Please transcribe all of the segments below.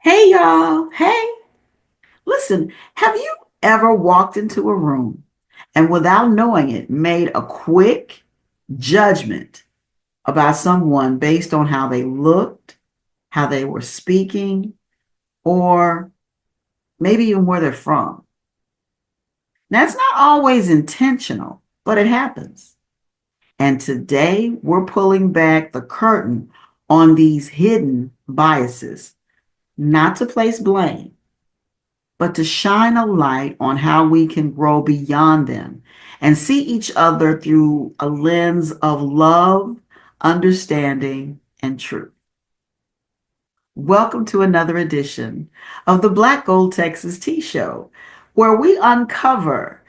Hey, y'all. Hey, listen, have you ever walked into a room and without knowing it made a quick judgment about someone based on how they looked, how they were speaking, or maybe even where they're from? Now, it's not always intentional, but it happens. And today we're pulling back the curtain on these hidden biases, not to place blame, but to shine a light on how we can grow beyond them and see each other through a lens of love, understanding, and truth. Welcome to another edition of the Black Gold Texas Tea Show, where we uncover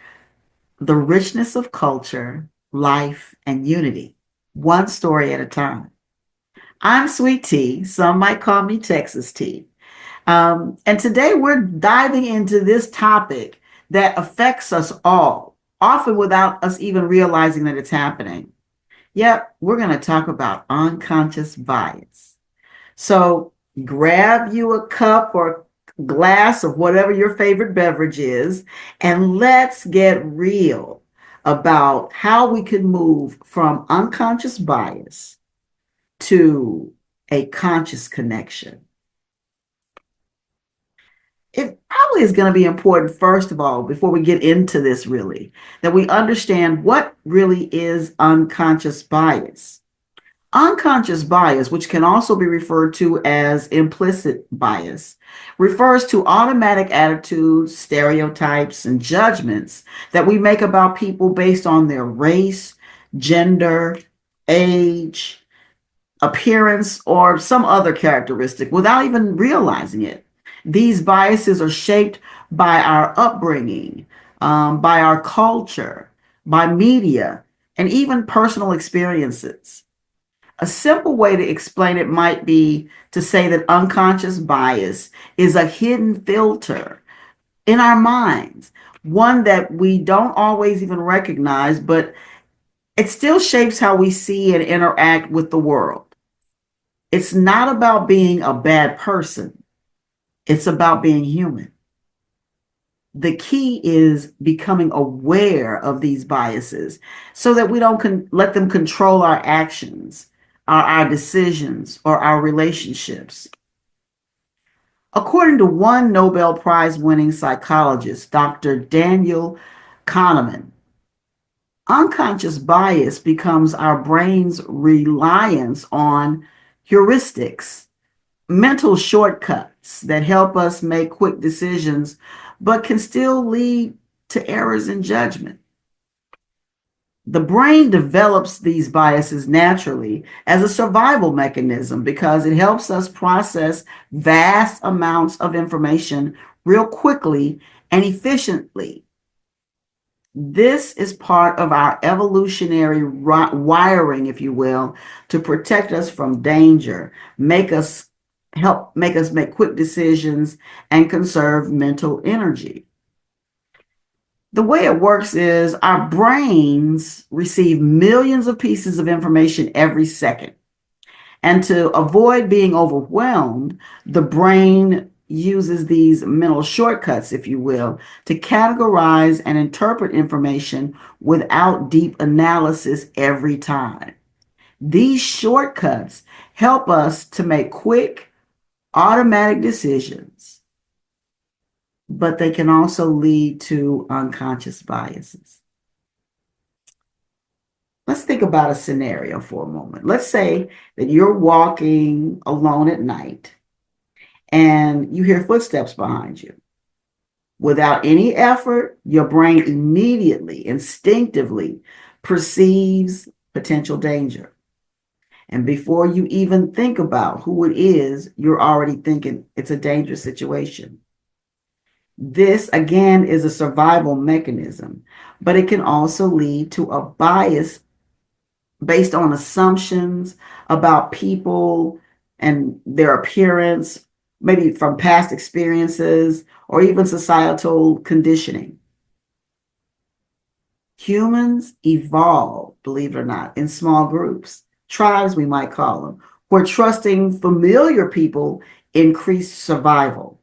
the richness of culture, life, and unity, one story at a time. I'm Sweet Tea. Some might call me Texas Tea. And today we're diving into this topic that affects us all, often without us even realizing that it's happening. Yep, we're going to talk about unconscious bias. So grab you a cup or glass of whatever your favorite beverage is, and let's get real about how we can move from unconscious bias to a conscious connection. It probably is going to be important, first of all, before we get into this really, that we understand what really is unconscious bias. Unconscious bias, which can also be referred to as implicit bias, refers to automatic attitudes, stereotypes, and judgments that we make about people based on their race, gender, age, appearance, or some other characteristic without even realizing it. These biases are shaped by our upbringing, by our culture, by media, and even personal experiences. A simple way to explain it might be to say that unconscious bias is a hidden filter in our minds, one that we don't always even recognize, but it still shapes how we see and interact with the world. It's not about being a bad person. It's about being human. The key is becoming aware of these biases so that we don't let them control our actions, our decisions, or our relationships. According to one Nobel Prize winning psychologist, Dr. Daniel Kahneman, unconscious bias becomes our brain's reliance on heuristics, mental shortcuts that help us make quick decisions, but can still lead to errors in judgment. The brain develops these biases naturally as a survival mechanism because it helps us process vast amounts of information real quickly and efficiently. This is part of our evolutionary wiring, if you will, to protect us from danger, make us make quick decisions, and conserve mental energy. The way it works is our brains receive millions of pieces of information every second. And to avoid being overwhelmed, the brain uses these mental shortcuts, if you will, to categorize and interpret information without deep analysis every time. These shortcuts help us to make quick, automatic decisions, but they can also lead to unconscious biases. Let's think about a scenario for a moment. Let's say that you're walking alone at night and you hear footsteps behind you. Without any effort, your brain immediately, instinctively perceives potential danger. And before you even think about who it is, you're already thinking it's a dangerous situation. This, again, is a survival mechanism, but it can also lead to a bias based on assumptions about people and their appearance, maybe from past experiences or even societal conditioning. Humans evolve, believe it or not, in small groups, tribes we might call them, where trusting familiar people increased survival.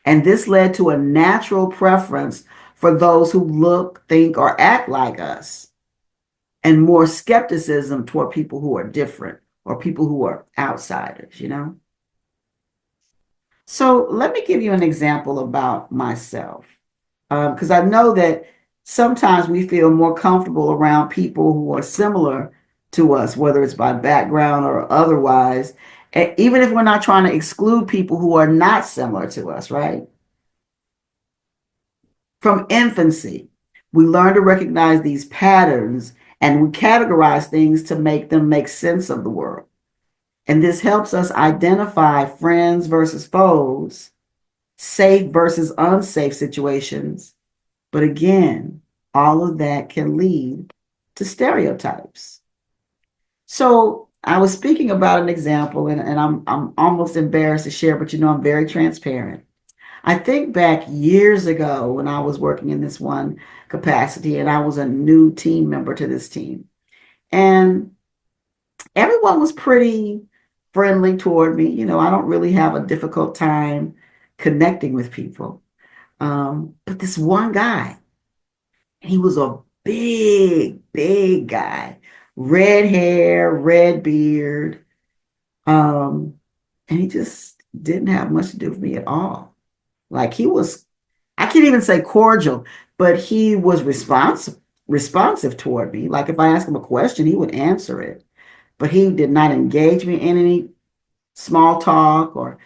And this led to a natural preference for those who look, think, or act like us, and more skepticism toward people who are different or people who are outsiders, you know? So let me give you an example about myself, because I know that sometimes we feel more comfortable around people who are similar to us, whether it's by background or otherwise, even if we're not trying to exclude people who are not similar to us, right? From infancy, we learn to recognize these patterns and we categorize things to make them make sense of the world. And this helps us identify friends versus foes, safe versus unsafe situations. But again, all of that can lead to stereotypes. So I was speaking about an example, and I'm almost embarrassed to share, but you know, I'm very transparent. I think back years ago when I was working in this one capacity, and I was a new team member to this team. And everyone was pretty friendly toward me. You know, I don't really have a difficult time connecting with people. But this one guy, he was a big guy, red hair, red beard. And he just didn't have much to do with me at all. Like he was, I can't even say cordial, but he was responsive toward me. Like if I asked him a question, he would answer it. But he did not engage me in any small talk or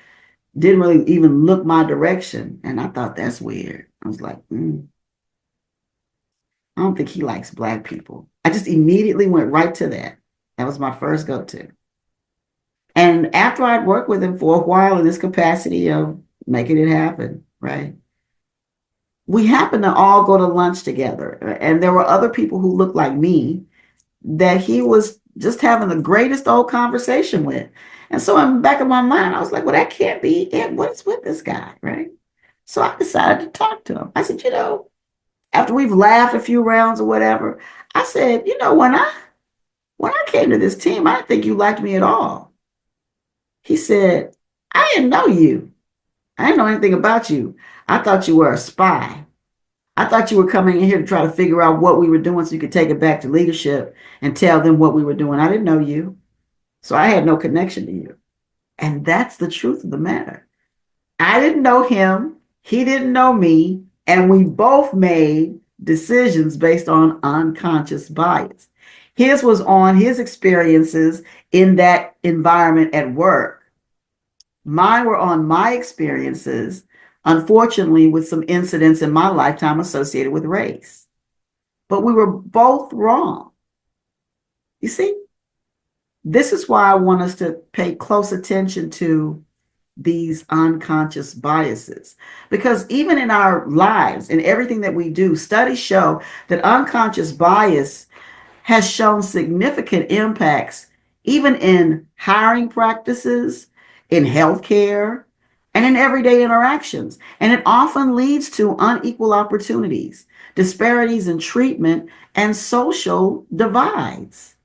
didn't really even look my direction. And I thought that's weird. I was like, I don't think he likes Black people. I just immediately went right to that. That was my first go-to. And after I'd worked with him for a while in this capacity of making it happen, right? We happened to all go to lunch together. And there were other people who looked like me that he was just having the greatest old conversation with. And so in the back of my mind, I was like, well, that can't be it. What is with this guy, right? So I decided to talk to him. I said, you know, after we've laughed a few rounds or whatever, I said, you know, when I came to this team, I didn't think you liked me at all. He said, I didn't know you. I didn't know anything about you. I thought you were a spy. I thought you were coming in here to try to figure out what we were doing so you could take it back to leadership and tell them what we were doing. I didn't know you. So I had no connection to you. And that's the truth of the matter. I didn't know him. He didn't know me. And we both made decisions based on unconscious bias. His was on his experiences in that environment at work. Mine were on my experiences, unfortunately, with some incidents in my lifetime associated with race. But we were both wrong. You see, this is why I want us to pay close attention to these unconscious biases. Because even in our lives, in everything that we do, studies show that unconscious bias has shown significant impacts even in hiring practices, in healthcare, and in everyday interactions. And it often leads to unequal opportunities, disparities in treatment, and social divides.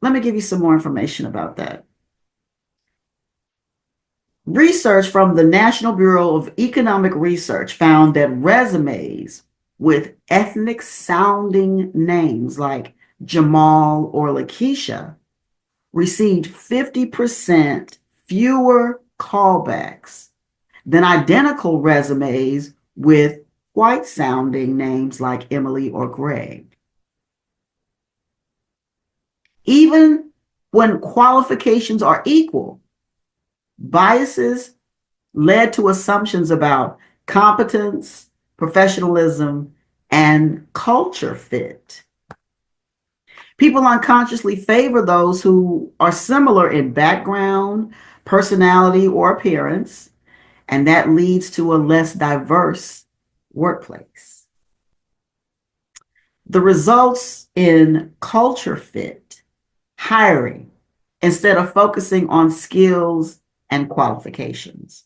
Let me give you some more information about that. Research from the National Bureau of Economic Research found that resumes with ethnic sounding names like Jamal or Lakeisha received 50% fewer callbacks than identical resumes with white sounding names like Emily or Greg. Even when qualifications are equal, biases led to assumptions about competence, professionalism, and culture fit. People unconsciously favor those who are similar in background, personality, or appearance, and that leads to a less diverse workplace. The results in culture fit, hiring, instead of focusing on skills and qualifications.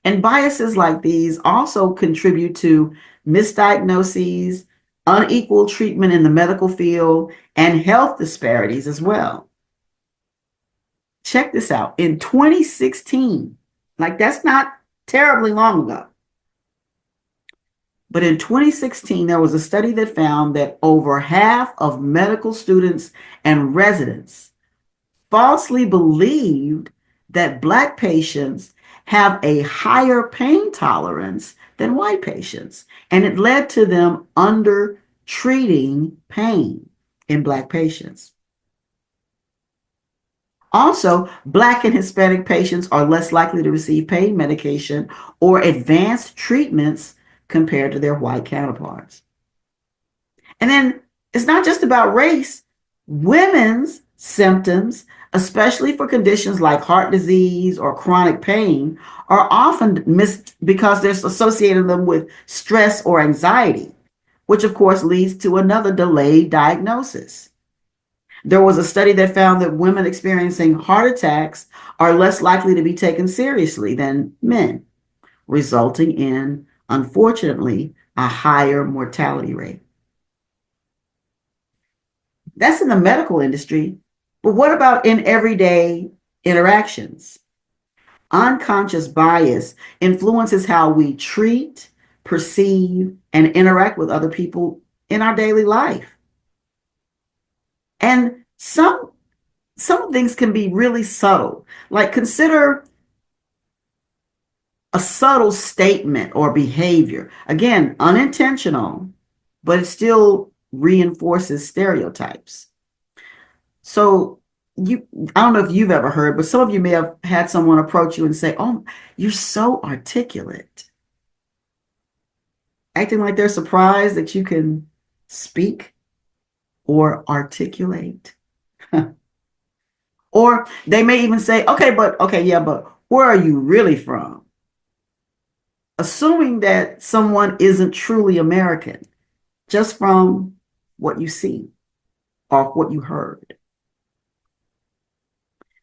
And biases like these also contribute to misdiagnoses, unequal treatment in the medical field, and health disparities as well. Check this out. In 2016, like that's not terribly long ago, but in 2016, there was a study that found that over half of medical students and residents falsely believed that Black patients have a higher pain tolerance than white patients. And it led to them under treating pain in Black patients. Also, Black and Hispanic patients are less likely to receive pain medication or advanced treatments compared to their white counterparts. And then it's not just about race. Women's symptoms, especially for conditions like heart disease or chronic pain, are often missed because they're associating them with stress or anxiety, which of course leads to another delayed diagnosis. There was a study that found that women experiencing heart attacks are less likely to be taken seriously than men, resulting in, unfortunately, a higher mortality rate. That's in the medical industry. But what about in everyday interactions? Unconscious bias influences how we treat, perceive, and interact with other people in our daily life. And some things can be really subtle. Like consider a subtle statement or behavior. Again, unintentional, but it still reinforces stereotypes. So I don't know if you've ever heard, but some of you may have had someone approach you and say, "Oh, you're so articulate," acting like they're surprised that you can speak or articulate. Or they may even say, okay, yeah, but where are you really from? Assuming that someone isn't truly American just from what you see or what you heard.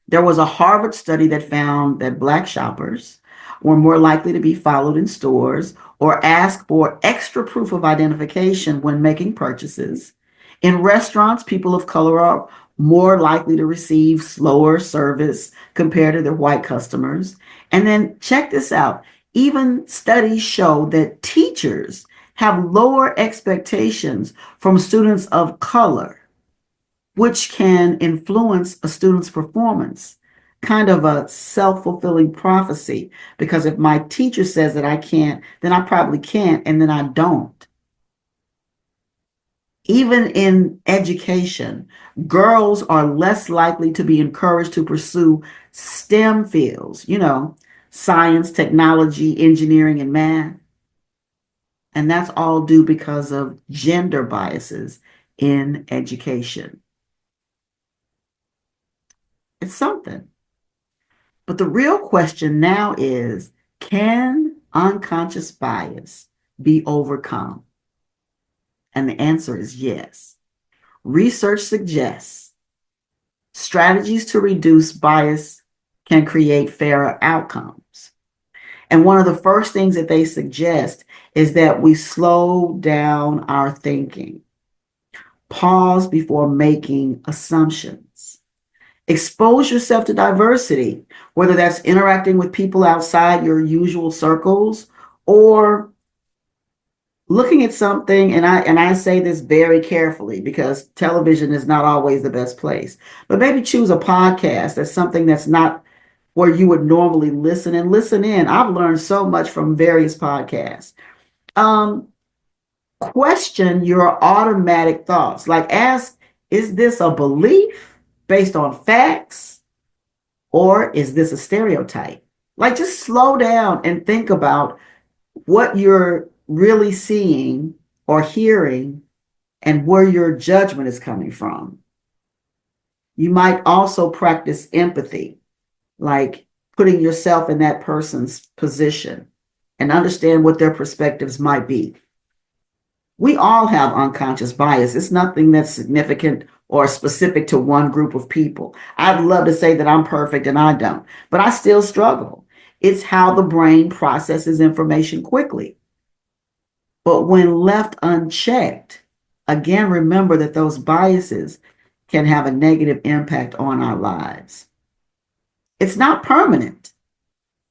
There was a Harvard study that found that Black shoppers were more likely to be followed in stores or ask for extra proof of identification when making purchases. In restaurants, people of color are more likely to receive slower service compared to their white customers. And then check this out. Even studies show that teachers have lower expectations from students of color, which can influence a student's performance. Kind of a self-fulfilling prophecy, because if my teacher says that I can't, then I probably can't, and then I don't. Even in education, girls are less likely to be encouraged to pursue STEM fields, science, technology, engineering, and math. And that's all due because of gender biases in education. It's something. But the real question now is, can unconscious bias be overcome? And the answer is yes. Research suggests strategies to reduce bias can create fairer outcomes. And one of the first things that they suggest is that we slow down our thinking, pause before making assumptions. Expose yourself to diversity, whether that's interacting with people outside your usual circles or looking at something, and I say this very carefully because television is not always the best place, but maybe choose a podcast that's something that's not where you would normally listen and listen in. I've learned so much from various podcasts. Question your automatic thoughts. Like ask, is this a belief based on facts? Or is this a stereotype? Like just slow down and think about what you're really seeing or hearing and where your judgment is coming from. You might also practice empathy, like putting yourself in that person's position and understand what their perspectives might be. We all have unconscious bias. It's nothing that's significant or specific to one group of people. I'd love to say that I'm perfect and I don't, but I still struggle. It's how the brain processes information quickly. But when left unchecked, again, remember that those biases can have a negative impact on our lives. It's not permanent.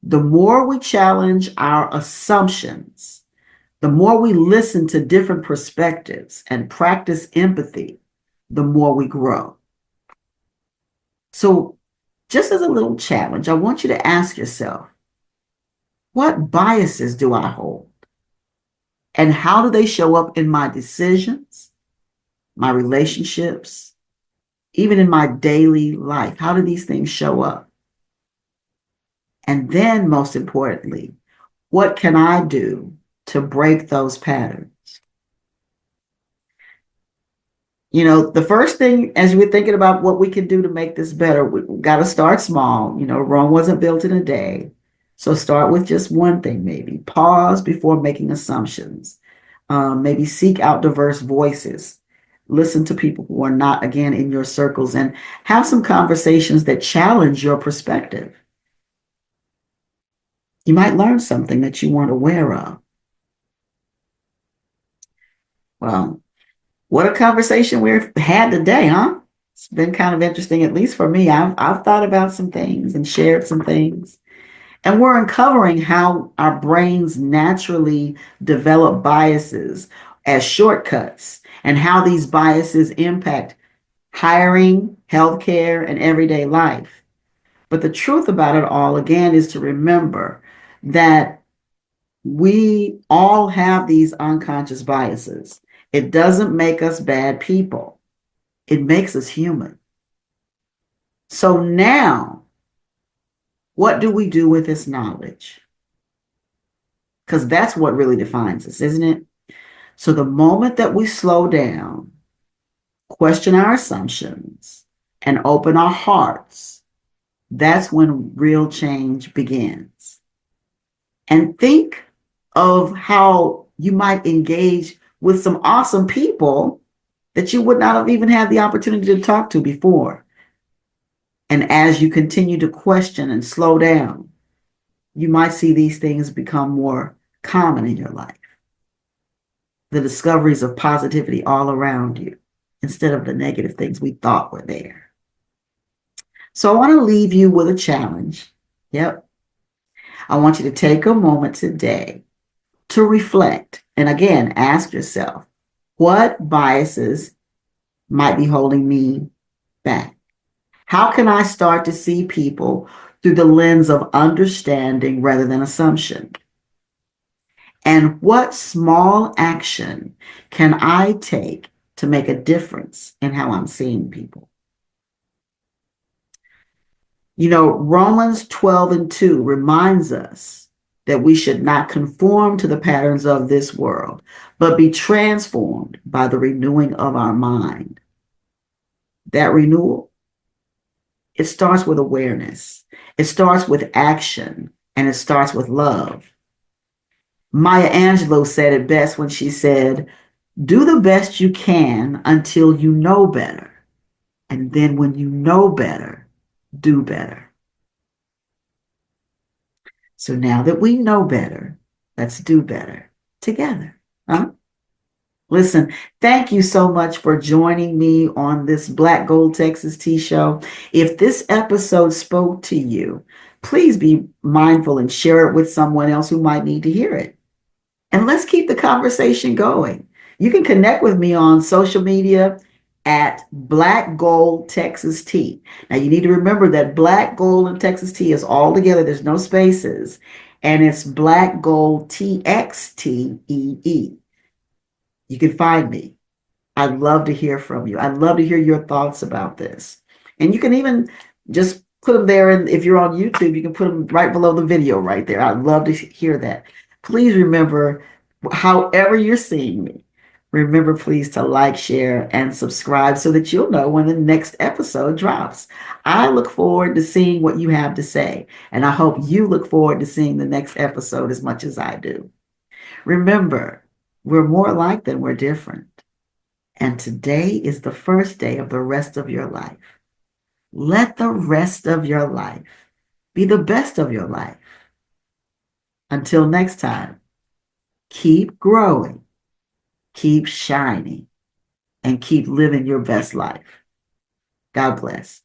The more we challenge our assumptions, the more we listen to different perspectives and practice empathy, the more we grow. So, just as a little challenge, I want you to ask yourself, what biases do I hold? And how do they show up in my decisions, my relationships, even in my daily life? How do these things show up? And then, most importantly, what can I do to break those patterns? The first thing, as we're thinking about what we can do to make this better, we got to start small. Rome wasn't built in a day. So start with just one thing, maybe. Pause before making assumptions. Maybe seek out diverse voices. Listen to people who are not, again, in your circles, and have some conversations that challenge your perspective. You might learn something that you weren't aware of. Well, what a conversation we've had today, huh? It's been kind of interesting, at least for me. I've thought about some things and shared some things. And we're uncovering how our brains naturally develop biases as shortcuts and how these biases impact hiring, healthcare, and everyday life. But the truth about it all, again, is to remember that we all have these unconscious biases. It doesn't make us bad people. It makes us human. So now, what do we do with this knowledge? Because that's what really defines us, isn't it? So the moment that we slow down, question our assumptions, and open our hearts, that's when real change begins. And think of how you might engage with some awesome people that you would not have even had the opportunity to talk to before. And as you continue to question and slow down, you might see these things become more common in your life. The discoveries of positivity all around you instead of the negative things we thought were there. So I want to leave you with a challenge. Yep. I want you to take a moment today to reflect and again ask yourself, what biases might be holding me back? How can I start to see people through the lens of understanding rather than assumption? And what small action can I take to make a difference in how I'm seeing people? Romans 12:2 reminds us that we should not conform to the patterns of this world, but be transformed by the renewing of our mind. That renewal, it starts with awareness. It starts with action, and it starts with love. Maya Angelou said it best when she said, do the best you can until you know better. And then when you know better, do better. So now that we know better, let's do better together. Huh? Listen, thank you so much for joining me on this Black Gold Texas Tea Show. If this episode spoke to you, please be mindful and share it with someone else who might need to hear it. And let's keep the conversation going. You can connect with me on social media at BlackGold-TexasTee. Now, you need to remember that Black Gold and Texas Tea is all together. There's no spaces. And it's BlackGold-TexasTee. You can find me. I'd love to hear from you. I'd love to hear your thoughts about this. And you can even just put them there. And if you're on YouTube, you can put them right below the video right there. I'd love to hear that. Please remember, however you're seeing me, remember please to like, share, and subscribe so that you'll know when the next episode drops. I look forward to seeing what you have to say, and I hope you look forward to seeing the next episode as much as I do. Remember, we're more alike than we're different. And today is the first day of the rest of your life. Let the rest of your life be the best of your life. Until next time, keep growing, keep shining, and keep living your best life. God bless.